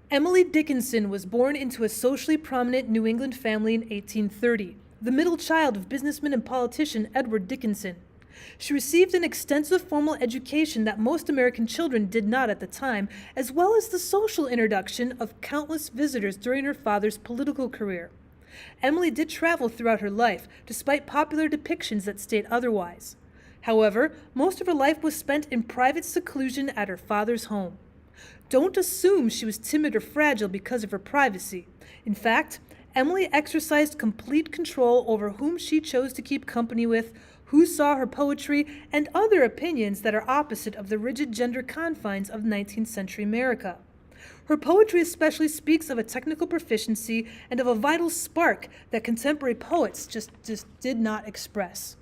Emily Dickinson was born into a socially prominent New England family in 1830, the middle child of businessman and politician Edward Dickinson. She received an extensive formal education that most American children did not at the time, as well as the social introduction of countless visitors during her father's political career. Emily did travel throughout her life, despite popular depictions that state otherwise. However, most of her life was spent in private seclusion at her father's home. Don't assume she was timid or fragile because of her privacy. In fact, Emily exercised complete control over whom she chose to keep company with, who saw her poetry, and other opinions that are opposite of the rigid gender confines of 19th century America. Her poetry especially speaks of a technical proficiency and of a vital spark that contemporary poets just did not express.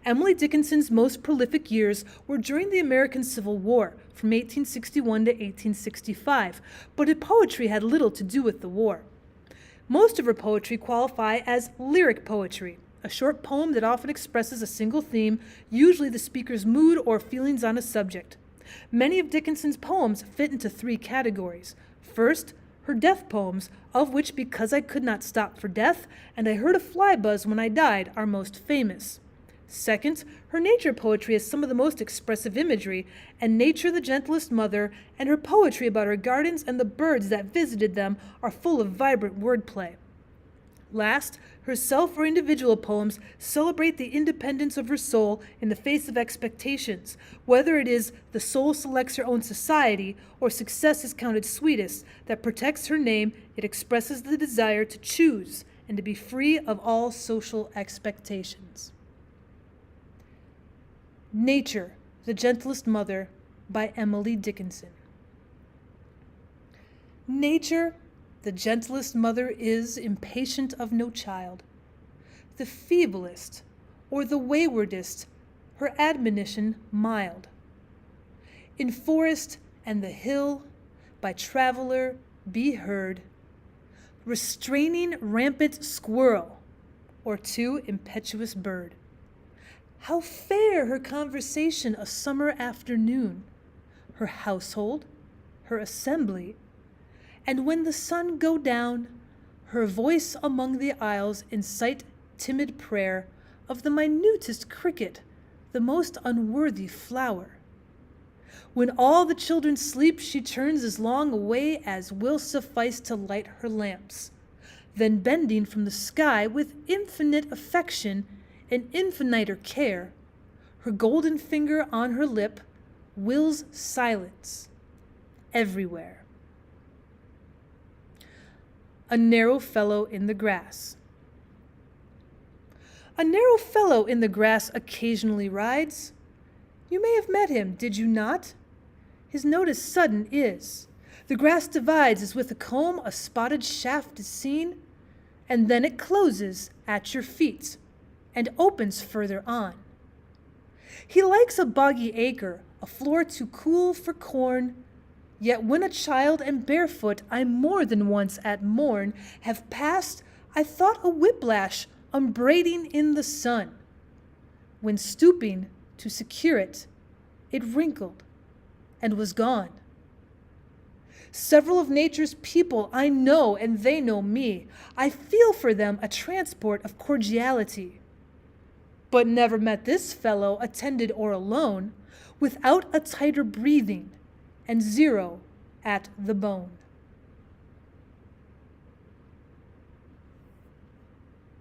Emily Dickinson's most prolific years were during the American Civil War, from 1861 to 1865, but her poetry had little to do with the war. Most of her poetry qualify as lyric poetry, a short poem that often expresses a single theme, usually the speaker's mood or feelings on a subject. Many of Dickinson's poems fit into three categories. First, her death poems, of which Because I Could Not Stop for Death and I Heard a Fly Buzz When I Died are most famous. Second, her nature poetry has some of the most expressive imagery, and Nature The Gentlest Mother and her poetry about her gardens and the birds that visited them are full of vibrant wordplay. Last, her self or individual poems celebrate the independence of her soul in the face of expectations, whether it is the soul selects her own society or success is counted sweetest that protects her name. It expresses the desire to choose and to be free of all social expectations. Nature, The Gentlest Mother by Emily Dickinson. Nature, the gentlest mother is impatient of no child. The feeblest or the waywardest, her admonition mild. In forest and the hill, by traveler be heard, restraining rampant squirrel or too impetuous bird. How fair her conversation a summer afternoon, her household, her assembly, and when the sun go down, her voice among the aisles incite timid prayer of the minutest cricket, the most unworthy flower. When all the children sleep, she turns as long away as will suffice to light her lamps. Then bending from the sky with infinite affection and infiniter care, her golden finger on her lip wills silence everywhere. A narrow fellow in the grass. A narrow fellow in the grass occasionally rides. You may have met him, did you not? His notice sudden is. The grass divides as with a comb a spotted shaft is seen, and then it closes at your feet and opens further on. He likes a boggy acre, a floor too cool for corn, yet when a child and barefoot I more than once at morn have passed, I thought a whiplash upbraiding in the sun. When stooping to secure it, it wrinkled and was gone. Several of nature's people I know, and they know me. I feel for them a transport of cordiality. But never met this fellow, attended or alone, without a tighter breathing, and zero at the bone.